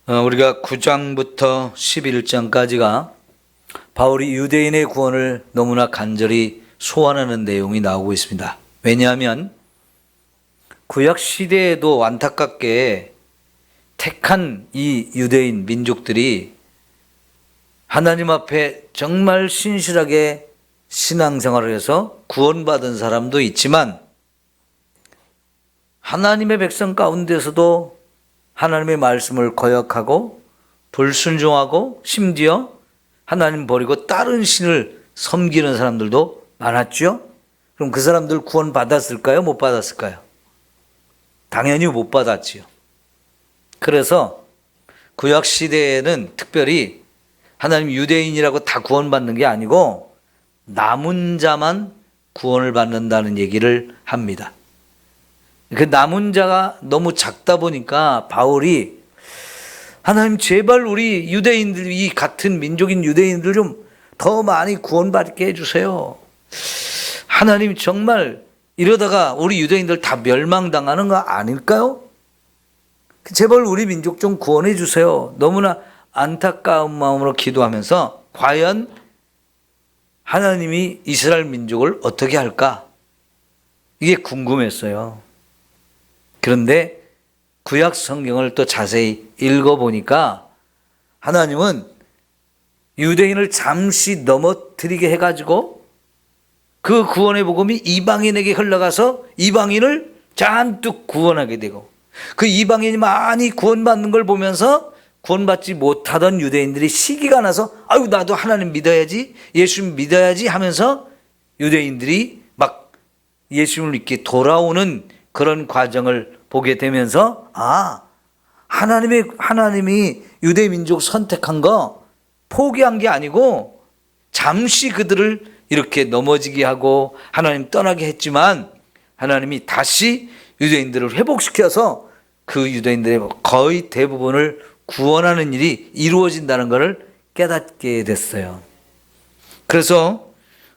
우리가 9장부터 11장까지가 바울이 유대인의 구원을 너무나 간절히 소원하는 내용이 나오고 있습니다. 왜냐하면 구약 시대에도 안타깝게 택한 이 유대인 민족들이 하나님 앞에 정말 신실하게 신앙생활을 해서 구원받은 사람도 있지만 하나님의 백성 가운데서도 하나님의 말씀을 거역하고 불순종하고 심지어 하나님 버리고 다른 신을 섬기는 사람들도 많았죠. 그럼 그 사람들 구원 받았을까요? 못 받았을까요? 당연히 못 받았지요. 그래서 구약 시대에는 특별히 하나님 유대인이라고 다 구원받는 게 아니고 남은 자만 구원을 받는다는 얘기를 합니다. 그 남은 자가 너무 작다 보니까 바울이 하나님 제발 우리 유대인들, 이 같은 민족인 유대인들 좀 더 많이 구원받게 해주세요. 하나님 정말 이러다가 우리 유대인들 다 멸망당하는 거 아닐까요? 제발 우리 민족 좀 구원해 주세요. 너무나 안타까운 마음으로 기도하면서 과연 하나님이 이스라엘 민족을 어떻게 할까? 이게 궁금했어요. 그런데 구약 성경을 또 자세히 읽어보니까 하나님은 유대인을 잠시 넘어뜨리게 해가지고 그 구원의 복음이 이방인에게 흘러가서 이방인을 잔뜩 구원하게 되고 그 이방인이 많이 구원받는 걸 보면서 구원받지 못하던 유대인들이 시기가 나서 아유 나도 하나님 믿어야지, 예수 믿어야지 하면서 유대인들이 막 예수를 믿게 돌아오는 그런 과정을 보게 되면서 하나님이 유대 민족 선택한 거 포기한 게 아니고 잠시 그들을 이렇게 넘어지게 하고 하나님 떠나게 했지만 하나님이 다시 유대인들을 회복시켜서 그 유대인들의 거의 대부분을 구원하는 일이 이루어진다는 것을 깨닫게 됐어요. 그래서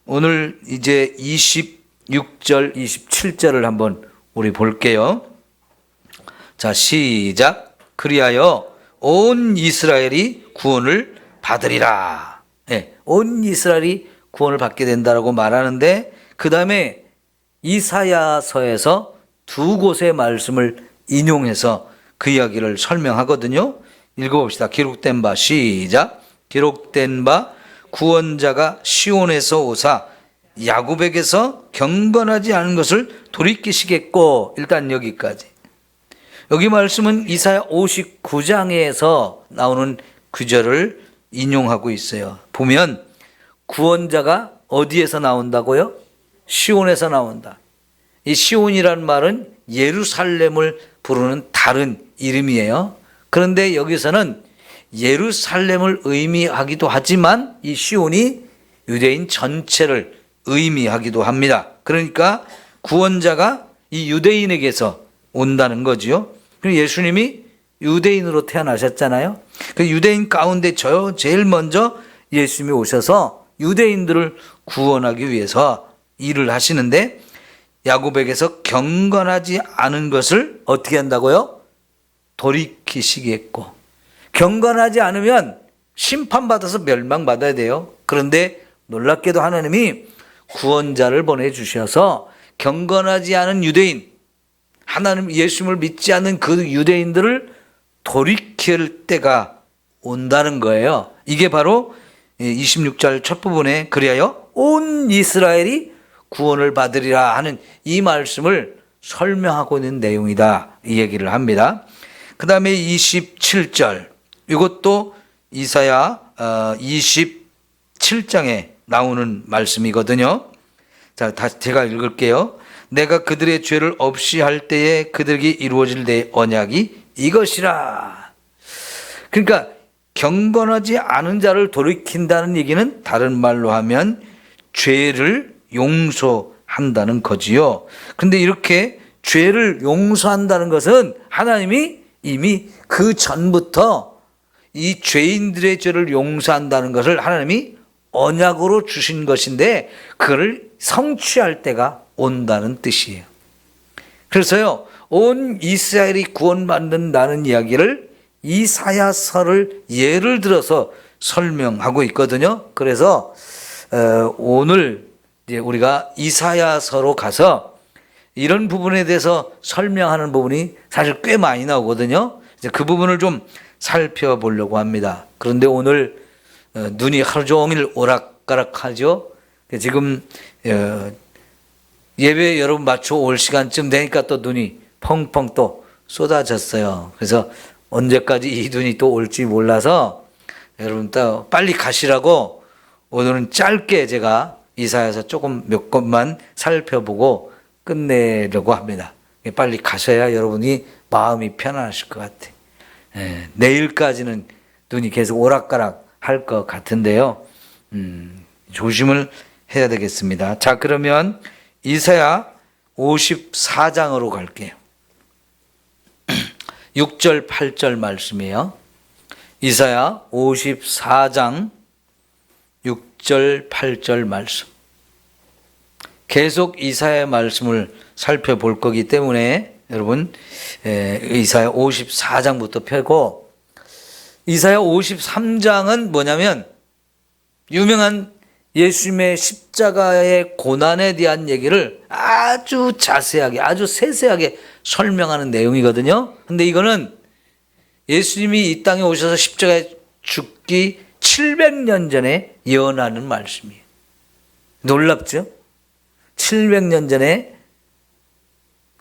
오늘 이제 26절, 27절을 한번 우리 볼게요. 자, 시작. 그리하여 온 이스라엘이 구원을 받으리라. 네, 온 이스라엘이 구원을 받게 된다라고 말하는데 그 다음에 이사야서에서 두 곳의 말씀을 인용해서 그 이야기를 설명하거든요. 읽어봅시다. 기록된 바 시작. 기록된 바 구원자가 시온에서 오사 야곱에게서 경건하지 않은 것을 돌이키시겠고. 일단 여기까지. 여기 말씀은 이사야 59장에서 나오는 구절을 인용하고 있어요. 보면 구원자가 어디에서 나온다고요? 시온에서 나온다. 이 시온이란 말은 예루살렘을 부르는 다른 이름이에요. 그런데 여기서는 예루살렘을 의미하기도 하지만 이 시온이 유대인 전체를 의미하기도 합니다. 그러니까 구원자가 이 유대인에게서 온다는 거지요. 그리고 예수님이 유대인으로 태어나셨잖아요. 그 유대인 가운데 제일 먼저 예수님이 오셔서 유대인들을 구원하기 위해서 일을 하시는데 야곱에게서 경건하지 않은 것을 어떻게 한다고요? 돌이키시겠고. 경건하지 않으면 심판받아서 멸망받아야 돼요. 그런데 놀랍게도 하나님이 구원자를 보내주셔서 경건하지 않은 유대인, 하나님 예수님을 믿지 않는 그 유대인들을 돌이킬 때가 온다는 거예요. 이게 바로 26절 첫 부분에 그리하여 온 이스라엘이 구원을 받으리라 하는 이 말씀을 설명하고 있는 내용이다. 이 얘기를 합니다. 그 다음에 27절 이것도 이사야 27장에 나오는 말씀이거든요. 자, 다시 제가 읽을게요. 내가 그들의 죄를 없이 할 때에 그들에게 이루어질 내 언약이 이것이라. 그러니까 경건하지 않은 자를 돌이킨다는 얘기는 다른 말로 하면 죄를 용서한다는 거지요. 그런데 이렇게 죄를 용서한다는 것은 하나님이 이미 그 전부터 이 죄인들의 죄를 용서한다는 것을 하나님이 언약으로 주신 것인데 그걸 성취할 때가 온다는 뜻이에요. 그래서요, 온 이스라엘이 구원받는다는 이야기를 이사야서를 예를 들어서 설명하고 있거든요. 그래서 오늘 이제 우리가 이사야서로 가서 이런 부분에 대해서 설명하는 부분이 사실 꽤 많이 나오거든요. 이제 그 부분을 좀 살펴보려고 합니다. 그런데 오늘 눈이 하루 종일 오락가락하죠. 지금 예배 여러분 맞춰 올 시간쯤 되니까 또 눈이 펑펑 또 쏟아졌어요. 그래서 언제까지 이 눈이 또 올지 몰라서 여러분 또 빨리 가시라고 오늘은 짧게 제가 이사야서 조금 몇 것만 살펴보고 끝내려고 합니다. 빨리 가셔야 여러분이 마음이 편안하실 것 같아요. 내일까지는 눈이 계속 오락가락 할 것 같은데요. 조심을 해야 되겠습니다. 자, 그러면 이사야 54장으로 갈게요. 6절, 8절 말씀이에요. 이사야 54장 6절, 8절 말씀. 계속 이사야의 말씀을 살펴볼 거기 때문에 여러분 이사야 54장부터 펴고 이사야 53장은 뭐냐면 유명한 예수님의 십자가의 고난에 대한 얘기를 아주 자세하게 아주 세세하게 설명하는 내용이거든요. 근데 이거는 예수님이 이 땅에 오셔서 십자가에 죽기 700년 전에 예언하는 말씀이에요. 놀랍죠? 700년 전에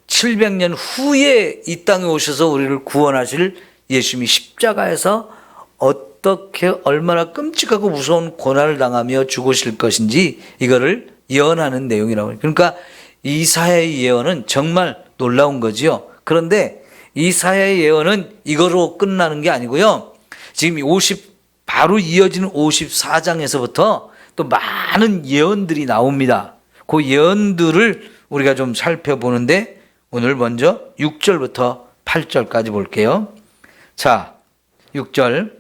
700년 후에 이 땅에 오셔서 우리를 구원하실 예수님이 십자가에서 어떻게 얼마나 끔찍하고 무서운 고난을 당하며 죽으실 것인지 이거를 예언하는 내용이라고 해요. 그러니까 이사야의 예언은 정말 놀라운 거지요. 그런데 이사야의 예언은 이거로 끝나는 게 아니고요. 지금 바로 이어지는 54장에서부터 또 많은 예언들이 나옵니다. 그 예언들을 우리가 좀 살펴보는데 오늘 먼저 6절부터 8절까지 볼게요. 자, 6절.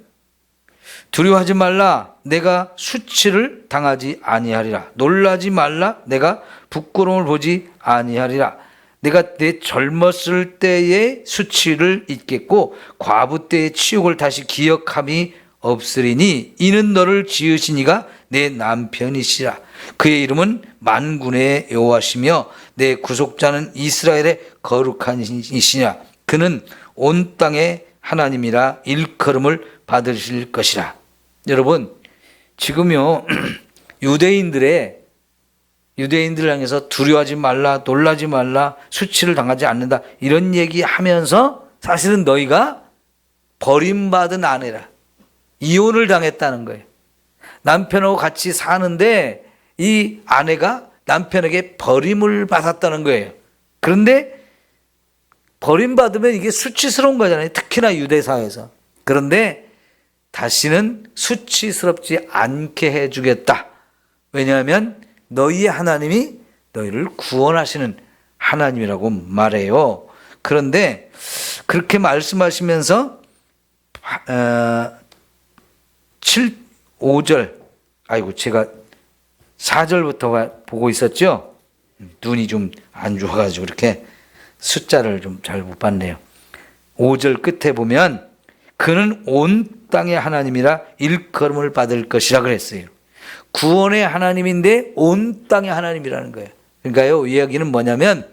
두려워하지 말라. 내가 수치를 당하지 아니하리라. 놀라지 말라. 내가 부끄러움을 보지 아니하리라. 내가 내 젊었을 때의 수치를 잊겠고 과부 때의 치욕을 다시 기억함이 없으리니 이는 너를 지으신 이가 내 남편이시라. 그의 이름은 만군의 여호와시며 내 구속자는 이스라엘의 거룩한 이시냐. 그는 온 땅의 하나님이라 일컬음을 받으실 것이라. 여러분 지금요 유대인들을 향해서 두려워하지 말라, 놀라지 말라, 수치를 당하지 않는다 이런 얘기하면서 사실은 너희가 버림받은 아내라, 이혼을 당했다는 거예요. 남편하고 같이 사는데 이 아내가 남편에게 버림을 받았다는 거예요. 그런데 버림받으면 이게 수치스러운 거잖아요. 특히나 유대사회에서. 그런데 다시는 수치스럽지 않게 해주겠다. 왜냐하면 너희의 하나님이 너희를 구원하시는 하나님이라고 말해요. 그런데 그렇게 말씀하시면서 5절 아이고 제가 4절부터 보고 있었죠. 눈이 좀 안 좋아가지고 이렇게 숫자를 좀 잘 못 봤네요. 5절 끝에 보면 그는 온 땅의 하나님이라 일컬음을 받을 것이라 그랬어요. 구원의 하나님인데 온 땅의 하나님이라는 거예요. 그러니까요, 이 이야기는 뭐냐면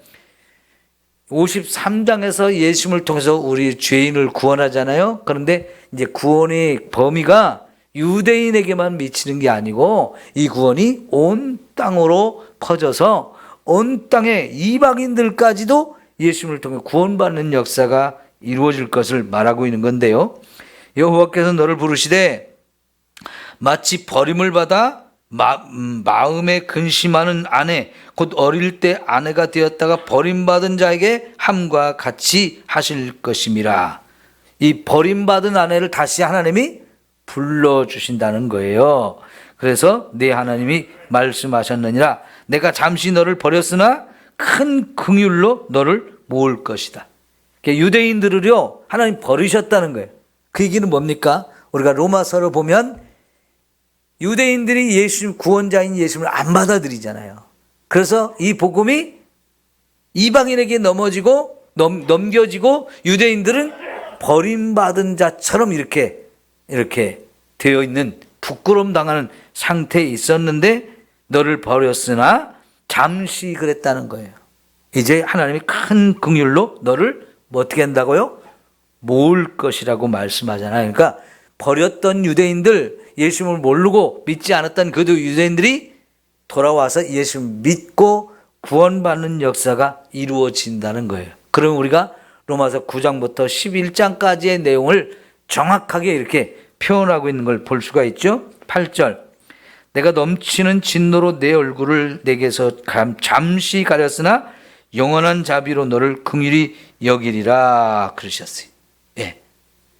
53장에서 예수님을 통해서 우리 죄인을 구원하잖아요. 그런데 이제 구원의 범위가 유대인에게만 미치는 게 아니고 이 구원이 온 땅으로 퍼져서 온 땅의 이방인들까지도 예수님을 통해 구원받는 역사가 이루어질 것을 말하고 있는 건데요. 여호와께서 너를 부르시되 마치 버림을 받아 마음에 근심하는 아내 곧 어릴 때 아내가 되었다가 버림받은 자에게 함과 같이 하실 것임이라. 이 버림받은 아내를 다시 하나님이 불러주신다는 거예요. 그래서 내 하나님이 말씀하셨느니라. 내가 잠시 너를 버렸으나 큰 긍휼로 너를 모을 것이다. 유대인들을요 하나님 버리셨다는 거예요. 그 얘기는 뭡니까? 우리가 로마서를 보면 유대인들이 예수님 구원자인 예수님을 안 받아들이잖아요. 그래서 이 복음이 이방인에게 넘겨지고 유대인들은 버림받은 자처럼 이렇게 되어 있는 부끄러움 당하는 상태에 있었는데 너를 버렸으나 잠시 그랬다는 거예요. 이제 하나님이 큰 긍휼로 너를 어떻게 한다고요? 모을 것이라고 말씀하잖아요. 그러니까 버렸던 유대인들, 예수님을 모르고 믿지 않았던 그 유대인들이 돌아와서 예수를 믿고 구원받는 역사가 이루어진다는 거예요. 그럼 우리가 로마서 9장부터 11장까지의 내용을 정확하게 이렇게 표현하고 있는 걸 볼 수가 있죠. 8절, 내가 넘치는 진노로 내 얼굴을 내게서 잠시 가렸으나 영원한 자비로 너를 긍휼히 여기리라 그러셨어요. 예.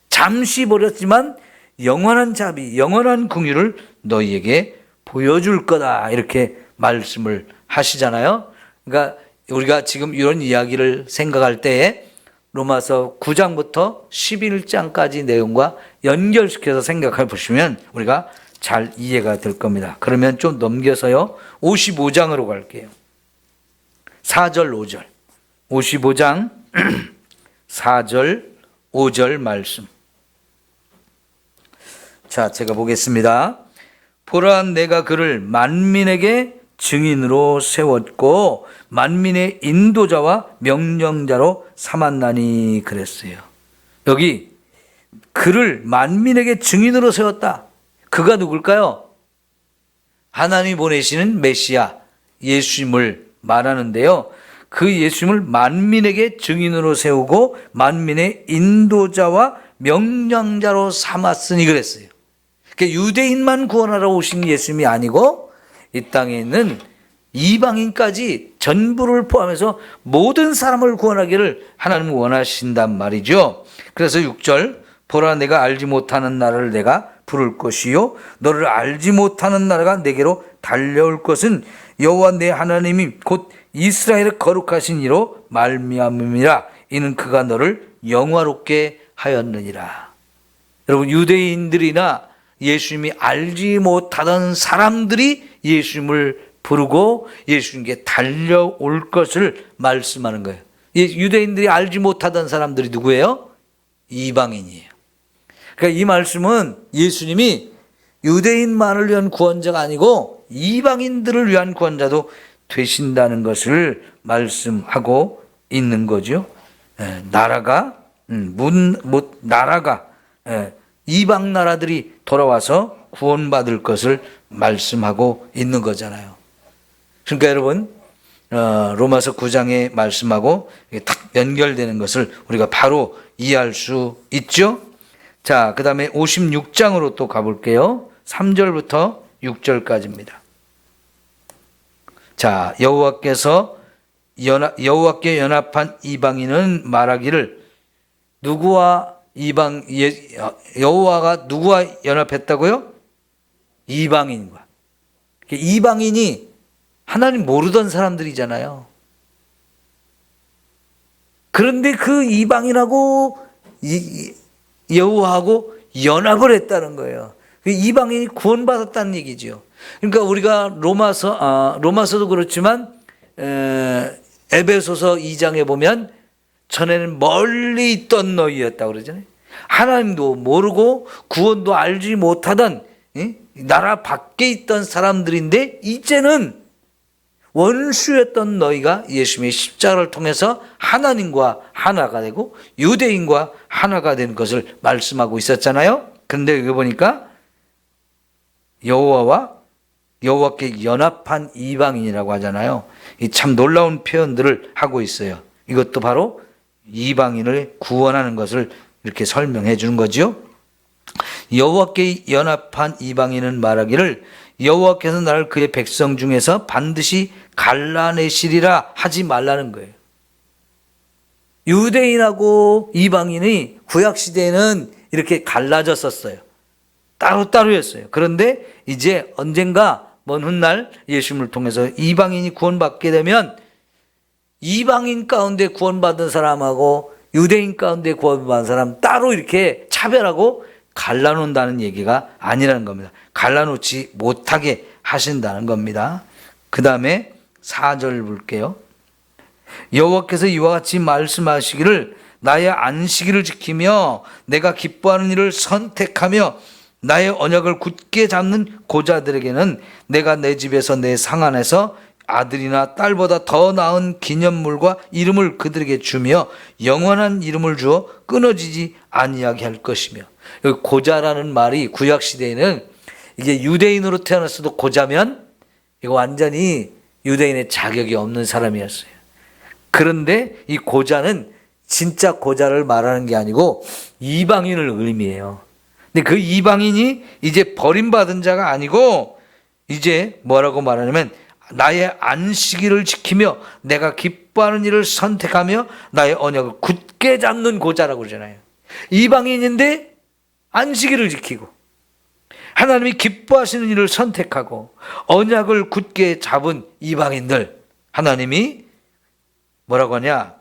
잠시 버렸지만 영원한 자비, 영원한 긍휼을 너희에게 보여줄 거다 이렇게 말씀을 하시잖아요. 그러니까 우리가 지금 이런 이야기를 생각할 때에 로마서 9장부터 11장까지 내용과 연결시켜서 생각해 보시면 우리가 잘 이해가 될 겁니다. 그러면 좀 넘겨서요 55장으로 갈게요. 4절 5절 55장 4절 5절 말씀. 자, 제가 보겠습니다. 보라, 내가 그를 만민에게 증인으로 세웠고 만민의 인도자와 명령자로 삼았나니 그랬어요. 여기 그를 만민에게 증인으로 세웠다. 그가 누굴까요? 하나님이 보내시는 메시아 예수님을 말하는데요. 그 예수님을 만민에게 증인으로 세우고 만민의 인도자와 명령자로 삼았으니 그랬어요. 그러니까 유대인만 구원하러 오신 예수님이 아니고 이 땅에 있는 이방인까지 전부를 포함해서 모든 사람을 구원하기를 하나님은 원하신단 말이죠. 그래서 6절, 보라, 내가 알지 못하는 나라를 내가 부를 것이요 너를 알지 못하는 나라가 내게로 달려올 것은 여호와 내 하나님이 곧 이스라엘의 거룩하신 이로 말미암음이라. 이는 그가 너를 영화롭게 하였느니라. 여러분, 유대인들이나 예수님이 알지 못하던 사람들이 예수님을 부르고 예수님께 달려올 것을 말씀하는 거예요. 유대인들이 알지 못하던 사람들이 누구예요? 이방인이에요. 그러니까 이 말씀은 예수님이 유대인만을 위한 구원자가 아니고 이방인들을 위한 구원자도 되신다는 것을 말씀하고 있는 거죠. 나라가 이방 나라들이 돌아와서 구원받을 것을 말씀하고 있는 거잖아요. 그러니까 여러분, 로마서 9장의 말씀하고 딱 연결되는 것을 우리가 바로 이해할 수 있죠. 자, 그 다음에 56장으로 또 가볼게요. 3절부터 6절까지입니다. 자, 여호와께 연합한 이방인은 말하기를 여호와가 누구와 연합했다고요? 이방인과. 이방인이 하나님 모르던 사람들이잖아요. 그런데 그 이방인하고 여호와하고 연합을 했다는 거예요. 이방인이 구원받았다는 얘기죠. 그러니까 우리가 로마서도 그렇지만 에베소서 2장에 보면 전에는 멀리 있던 너희였다고 그러잖아요. 하나님도 모르고 구원도 알지 못하던 나라 밖에 있던 사람들인데 이제는 원수였던 너희가 예수님의 십자가를 통해서 하나님과 하나가 되고 유대인과 하나가 된 것을 말씀하고 있었잖아요. 그런데 여기 보니까 여호와께 연합한 이방인이라고 하잖아요. 이 참 놀라운 표현들을 하고 있어요. 이것도 바로 이방인을 구원하는 것을 이렇게 설명해 주는 거죠. 여호와께 연합한 이방인은 말하기를 여호와께서 나를 그의 백성 중에서 반드시 갈라내시리라 하지 말라는 거예요. 유대인하고 이방인이 구약시대에는 이렇게 갈라졌었어요. 따로따로였어요. 그런데 이제 언젠가 먼 훗날 예수님을 통해서 이방인이 구원받게 되면 이방인 가운데 구원받은 사람하고 유대인 가운데 구원받은 사람 따로 이렇게 차별하고 갈라놓는다는 얘기가 아니라는 겁니다. 갈라놓지 못하게 하신다는 겁니다. 그 다음에 4절 볼게요. 여호와께서 이와 같이 말씀하시기를 나의 안식일을 지키며 내가 기뻐하는 일을 선택하며 나의 언약을 굳게 잡는 고자들에게는 내가 내 집에서 내 상 안에서 아들이나 딸보다 더 나은 기념물과 이름을 그들에게 주며 영원한 이름을 주어 끊어지지 아니하게 할 것이며. 여기 고자라는 말이 구약 시대에는 이게 유대인으로 태어났어도 고자면 이거 완전히 유대인의 자격이 없는 사람이었어요. 그런데 이 고자는 진짜 고자를 말하는 게 아니고 이방인을 의미해요. 근데 그 이방인이 이제 버림받은 자가 아니고 이제 뭐라고 말하냐면 나의 안식일을 지키며 내가 기뻐하는 일을 선택하며 나의 언약을 굳게 잡는 고자라고 그러잖아요. 이방인인데 안식일을 지키고 하나님이 기뻐하시는 일을 선택하고 언약을 굳게 잡은 이방인들, 하나님이 뭐라고 하냐?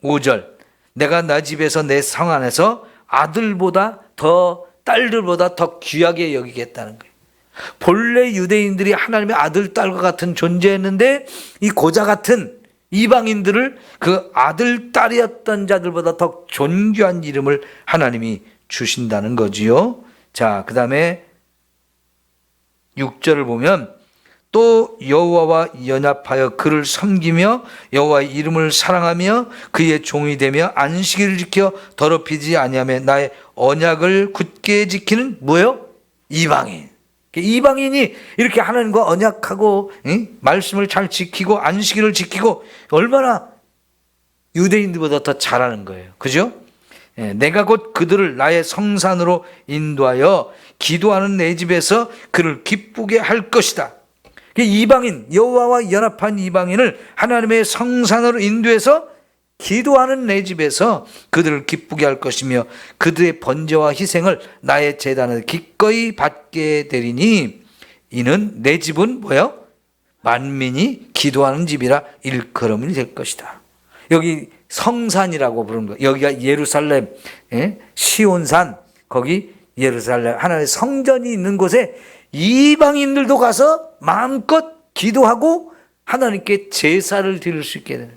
5절, 내가 나 집에서 내 성 안에서 아들보다 더, 딸들보다 더 귀하게 여기겠다는 거예요. 본래 유대인들이 하나님의 아들, 딸과 같은 존재였는데 이 고자 같은 이방인들을 그 아들, 딸이었던 자들보다 더 존귀한 이름을 하나님이 주신다는 거지요. 자, 그 다음에 6절을 보면 또 여호와와 연합하여 그를 섬기며 여호와의 이름을 사랑하며 그의 종이 되며 안식일을 지켜 더럽히지 아니하며 나의 언약을 굳게 지키는 뭐예요? 이방인. 이방인이 이렇게 하나님과 언약하고 말씀을 잘 지키고 안식일을 지키고 얼마나 유대인들보다 더 잘하는 거예요. 그죠? 내가 곧 그들을 나의 성산으로 인도하여 기도하는 내 집에서 그를 기쁘게 할 것이다. 이방인, 여호와와 연합한 이방인을 하나님의 성산으로 인도해서 기도하는 내 집에서 그들을 기쁘게 할 것이며 그들의 번제와 희생을 나의 제단을 기꺼이 받게 되리니 이는 내 집은 뭐예요? 만민이 기도하는 집이라 일컬음이 될 것이다. 여기 성산이라고 부르는 거. 여기가 예루살렘, 시온산, 거기 예루살렘 하나님의 성전이 있는 곳에 이방인들도 가서 마음껏 기도하고 하나님께 제사를 드릴 수 있게 되는.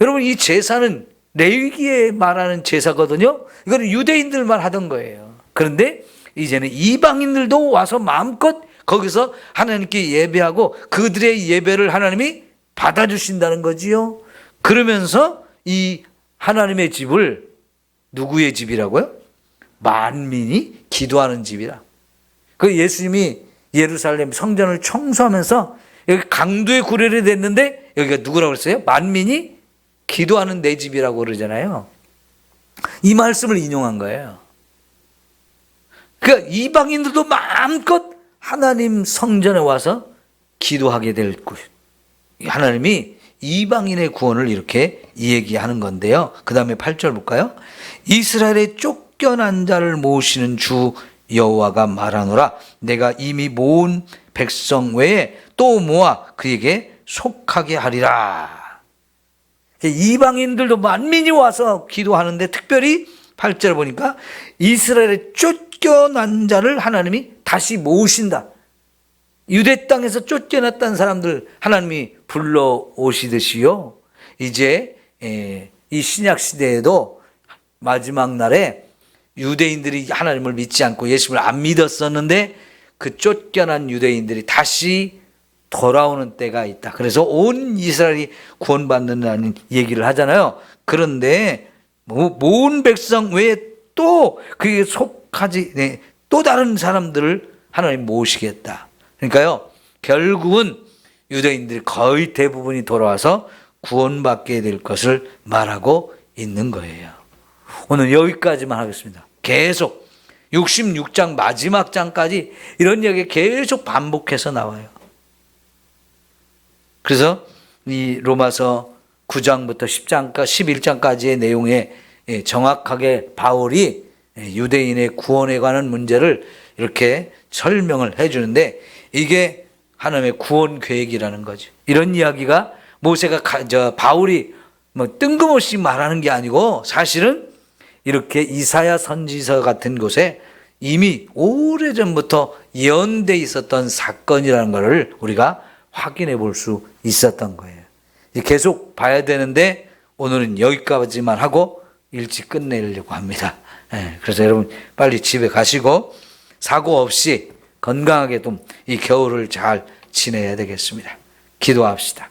여러분, 이 제사는 레위기에 말하는 제사거든요. 이거는 유대인들만 하던 거예요. 그런데 이제는 이방인들도 와서 마음껏 거기서 하나님께 예배하고 그들의 예배를 하나님이 받아주신다는 거지요. 그러면서 이 하나님의 집을 누구의 집이라고요? 만민이 기도하는 집이라. 그 예수님이 예루살렘 성전을 청소하면서 여기 강도의 구례를 냈는데 여기가 누구라고 했어요? 만민이 기도하는 내 집이라고 그러잖아요. 이 말씀을 인용한 거예요. 그러니까 이방인들도 마음껏 하나님 성전에 와서 기도하게 될 곳. 하나님이 이방인의 구원을 이렇게 얘기하는 건데요. 그 다음에 8절 볼까요? 이스라엘의 쫓겨난 자를 모으시는 주 여호와가 말하노라. 내가 이미 모은 백성 외에 또 모아 그에게 속하게 하리라. 이방인들도 만민이 와서 기도하는데 특별히 8절 보니까 이스라엘의 쫓겨난 자를 하나님이 다시 모으신다. 유대 땅에서 쫓겨났다는 사람들 하나님이 불러오시듯이요. 이제 이 신약 시대에도 마지막 날에 유대인들이 하나님을 믿지 않고 예수님을 안 믿었었는데 그 쫓겨난 유대인들이 다시 돌아오는 때가 있다. 그래서 온 이스라엘이 구원받는다는 얘기를 하잖아요. 그런데 모은 백성 외에 또 그게 속하지 또 다른 사람들을 하나님 모으시겠다. 그러니까요, 결국은 유대인들이 거의 대부분이 돌아와서 구원받게 될 것을 말하고 있는 거예요. 오늘 여기까지만 하겠습니다. 계속 66장 마지막 장까지 이런 이야기 계속 반복해서 나와요. 그래서 이 로마서 9장부터 11장까지의 내용에 정확하게 바울이 유대인의 구원에 관한 문제를 이렇게 설명을 해주는데 이게 하나님의 구원 계획이라는 거죠. 이런 이야기가 바울이 뭐 뜬금없이 말하는 게 아니고 사실은 이렇게 이사야 선지서 같은 곳에 이미 오래전부터 예언돼 있었던 사건이라는 것을 우리가 확인해 볼 수 있었던 거예요. 계속 봐야 되는데 오늘은 여기까지만 하고 일찍 끝내려고 합니다. 그래서 여러분 빨리 집에 가시고 사고 없이 건강하게 좀 이 겨울을 잘 지내야 되겠습니다. 기도합시다.